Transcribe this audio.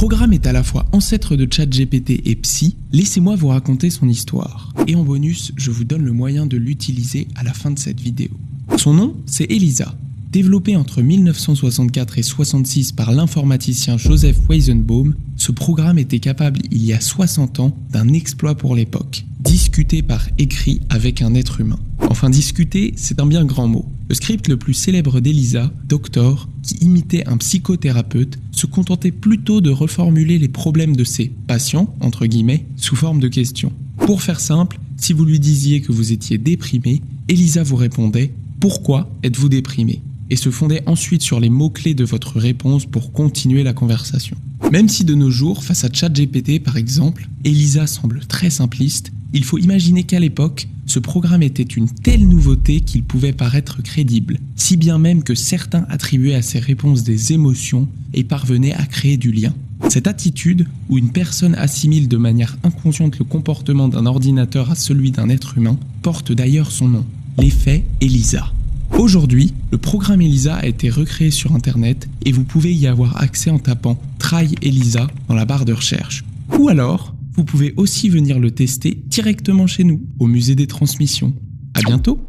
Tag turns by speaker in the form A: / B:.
A: programme est à la fois ancêtre de ChatGPT et Psy, laissez-moi vous raconter son histoire. Et en bonus, je vous donne le moyen de l'utiliser à la fin de cette vidéo. Son nom, c'est Elisa. Développé entre 1964 et 1966 par l'informaticien Joseph Weizenbaum, ce programme était capable il y a 60 ans d'un exploit pour l'époque. Discuter par écrit avec un être humain. Enfin, discuter, c'est un bien grand mot. Le script le plus célèbre d'Elisa, Doctor, qui imitait un psychothérapeute, se contentait plutôt de reformuler les problèmes de ses « patients » entre guillemets, sous forme de questions. Pour faire simple, si vous lui disiez que vous étiez déprimé, Elisa vous répondait « Pourquoi êtes-vous déprimé ?» et se fondait ensuite sur les mots-clés de votre réponse pour continuer la conversation. Même si de nos jours, face à ChatGPT par exemple, Elisa semble très simpliste, il faut imaginer qu'à l'époque, ce programme était une telle nouveauté qu'il pouvait paraître crédible, si bien même que certains attribuaient à ses réponses des émotions et parvenaient à créer du lien. Cette attitude, où une personne assimile de manière inconsciente le comportement d'un ordinateur à celui d'un être humain, porte d'ailleurs son nom, l'effet Elisa. Aujourd'hui, le programme Elisa a été recréé sur Internet et vous pouvez y avoir accès en tapant « Try Elisa » dans la barre de recherche. Ou alors, vous pouvez aussi venir le tester directement chez nous, au Musée des Transmissions. À bientôt!